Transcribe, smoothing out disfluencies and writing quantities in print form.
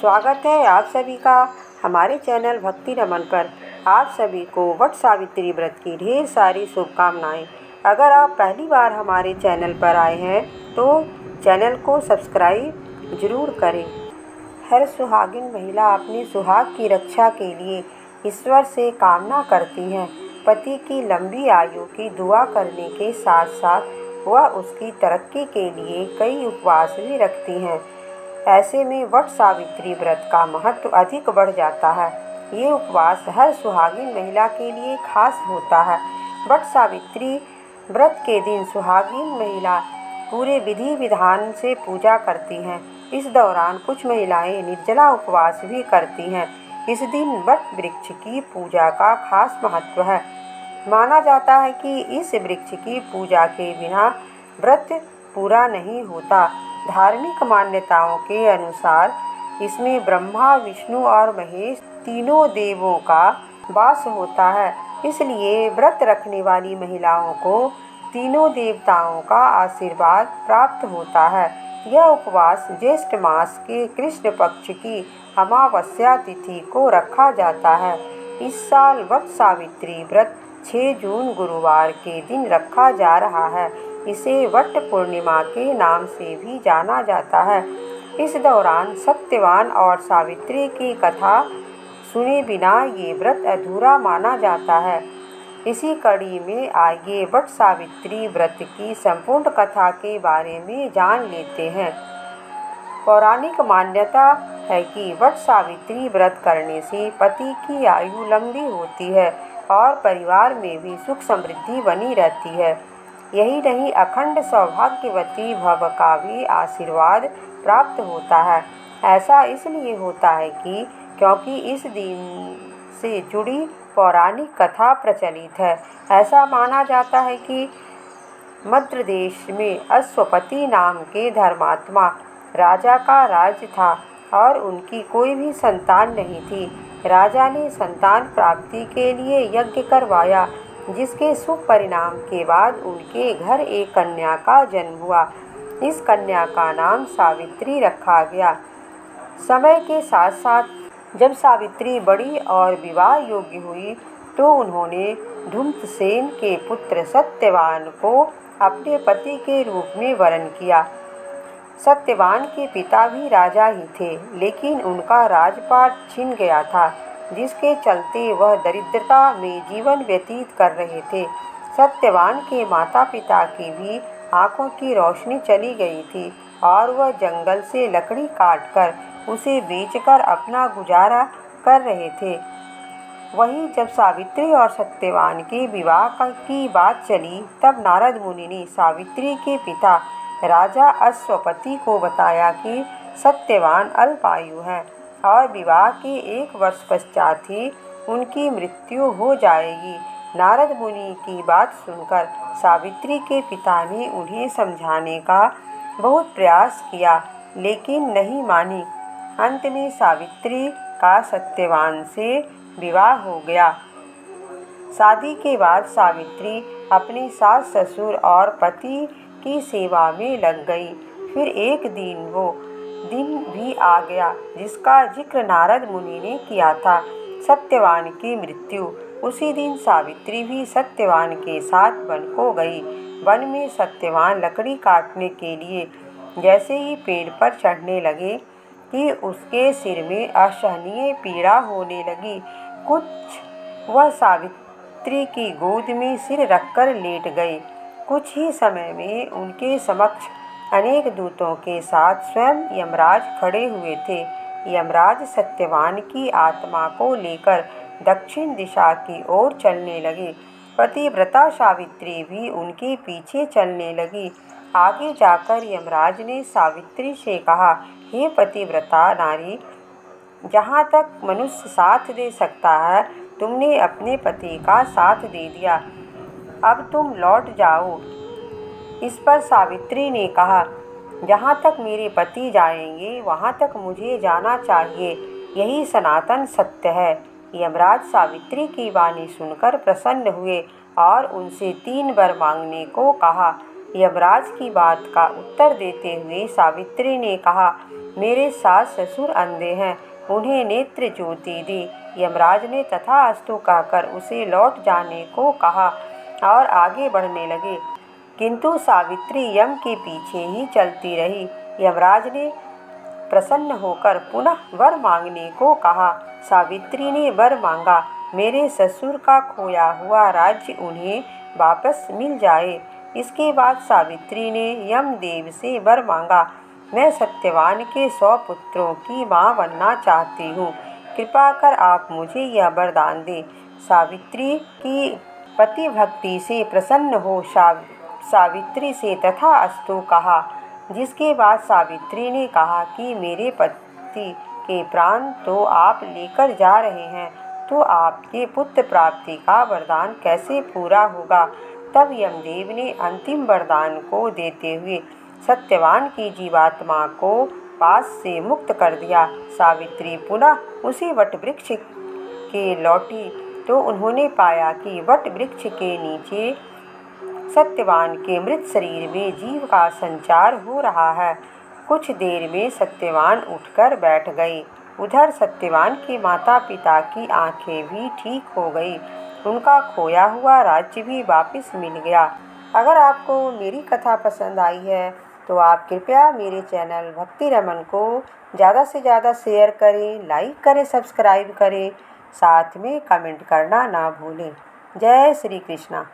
स्वागत है आप सभी का हमारे चैनल भक्ति रमन पर। आप सभी को वट सावित्री व्रत की ढेर सारी शुभकामनाएं। अगर आप पहली बार हमारे चैनल पर आए हैं तो चैनल को सब्सक्राइब जरूर करें। हर सुहागिन महिला अपने सुहाग की रक्षा के लिए ईश्वर से कामना करती हैं। पति की लंबी आयु की दुआ करने के साथ साथ वह उसकी तरक्की के लिए कई उपवास भी रखती हैं। ऐसे में वट सावित्री व्रत का महत्व अधिक बढ़ जाता है। ये उपवास हर सुहागिन महिला के लिए खास होता है। वट सावित्री व्रत के दिन सुहागिन महिला पूरे विधि विधान से पूजा करती हैं। इस दौरान कुछ महिलाएं निर्जला उपवास भी करती हैं। इस दिन वट वृक्ष की पूजा का खास महत्व है। माना जाता है कि इस वृक्ष की पूजा के बिना व्रत पूरा नहीं होता। धार्मिक मान्यताओं के अनुसार इसमें ब्रह्मा, विष्णु और महेश तीनों देवों का वास होता है। इसलिए व्रत रखने वाली महिलाओं को तीनों देवताओं का आशीर्वाद प्राप्त होता है। यह उपवास ज्येष्ठ मास के कृष्ण पक्ष की अमावस्या तिथि को रखा जाता है। इस साल वट सावित्री व्रत 6 जून गुरुवार के दिन रखा जा रहा है। इसे वट पूर्णिमा के नाम से भी जाना जाता है। इस दौरान सत्यवान और सावित्री की कथा सुने बिना ये व्रत अधूरा माना जाता है। इसी कड़ी में आइए वट सावित्री व्रत की संपूर्ण कथा के बारे में जान लेते हैं। पौराणिक मान्यता है कि वट सावित्री व्रत करने से पति की आयु लंबी होती है और परिवार में भी सुख समृद्धि बनी रहती है। यही नहीं, अखंड सौभाग्यवती भव का भी आशीर्वाद प्राप्त होता है। ऐसा इसलिए होता है कि क्योंकि इस दिन से जुड़ी पौराणिक कथा प्रचलित है। ऐसा माना जाता है कि मध्य देश में अश्वपति नाम के धर्मात्मा राजा का राज्य था और उनकी कोई भी संतान नहीं थी। राजा ने संतान प्राप्ति के लिए यज्ञ करवाया, जिसके शुभ परिणाम के बाद उनके घर एक कन्या का जन्म हुआ। इस कन्या का नाम सावित्री रखा गया। समय के साथ साथ जब सावित्री बड़ी और विवाह योग्य हुई तो उन्होंने धूम्रसेन के पुत्र सत्यवान को अपने पति के रूप में वरण किया। सत्यवान के पिता भी राजा ही थे, लेकिन उनका राजपाट छिन गया था, जिसके चलते वह दरिद्रता में जीवन व्यतीत कर रहे थे। सत्यवान के माता पिता की भी आंखों की रोशनी चली गई थी और वह जंगल से लकड़ी काटकर उसे बेचकर अपना गुजारा कर रहे थे। वहीं जब सावित्री और सत्यवान के विवाह की बात चली, तब नारद मुनि ने सावित्री के पिता राजा अश्वपति को बताया कि सत्यवान अल्पायु है और विवाह के 1 वर्ष पश्चात ही उनकी मृत्यु हो जाएगी। नारद मुनि की बात सुनकर सावित्री के पिता ने उन्हें समझाने का बहुत प्रयास किया, लेकिन नहीं मानी। अंत में सावित्री का सत्यवान से विवाह हो गया। शादी के बाद सावित्री अपने सास ससुर और पति की सेवा में लग गई। फिर एक दिन भी आ गया जिसका जिक्र नारद मुनि ने किया था, सत्यवान की मृत्यु। उसी दिन सावित्री भी सत्यवान के साथ वन को गई। वन में सत्यवान लकड़ी काटने के लिए जैसे ही पेड़ पर चढ़ने लगे कि उसके सिर में असहनीय पीड़ा होने लगी। कुछ वह सावित्री की गोद में सिर रखकर लेट गए। कुछ ही समय में उनके समक्ष अनेक दूतों के साथ स्वयं यमराज खड़े हुए थे। यमराज सत्यवान की आत्मा को लेकर दक्षिण दिशा की ओर चलने लगे। पतिव्रता सावित्री भी उनके पीछे चलने लगी। आगे जाकर यमराज ने सावित्री से कहा, हे पतिव्रता नारी, जहाँ तक मनुष्य साथ दे सकता है, तुमने अपने पति का साथ दे दिया। अब तुम लौट जाओ। इस पर सावित्री ने कहा, जहाँ तक मेरे पति जाएंगे वहाँ तक मुझे जाना चाहिए, यही सनातन सत्य है। यमराज सावित्री की वाणी सुनकर प्रसन्न हुए और उनसे 3 वर मांगने को कहा। यमराज की बात का उत्तर देते हुए सावित्री ने कहा, मेरे सास ससुर अंधे हैं, उन्हें नेत्र ज्योति दी। यमराज ने तथास्तु कहकर उसे लौट जाने को कहा और आगे बढ़ने लगे, किंतु सावित्री यम के पीछे ही चलती रही। यमराज ने प्रसन्न होकर पुनः वर मांगने को कहा। सावित्री ने वर मांगा, मेरे ससुर का खोया हुआ राज्य उन्हें वापस मिल जाए। इसके बाद सावित्री ने यमदेव से वर मांगा, मैं सत्यवान के 100 पुत्रों की माँ बनना चाहती हूँ, कृपा कर आप मुझे यह वरदान दें। सावित्री की पति भक्ति से प्रसन्न हो सावित्री से तथास्तु कहा, जिसके बाद सावित्री ने कहा कि मेरे पति के प्राण तो आप लेकर जा रहे हैं, तो आपके पुत्र प्राप्ति का वरदान कैसे पूरा होगा। तब यमदेव ने अंतिम वरदान को देते हुए सत्यवान की जीवात्मा को पास से मुक्त कर दिया। सावित्री पुनः उसी वट वृक्ष के लौटी तो उन्होंने पाया कि वट वृक्ष के नीचे सत्यवान के मृत शरीर में जीव का संचार हो रहा है। कुछ देर में सत्यवान उठकर बैठ गए। उधर सत्यवान के माता पिता की आंखें भी ठीक हो गई, उनका खोया हुआ राज्य भी वापस मिल गया। अगर आपको मेरी कथा पसंद आई है तो आप कृपया मेरे चैनल भक्ति रमन को ज़्यादा से ज़्यादा शेयर करें, लाइक करें, सब्सक्राइब करें, साथ में कमेंट करना ना भूलें। जय श्री कृष्णा।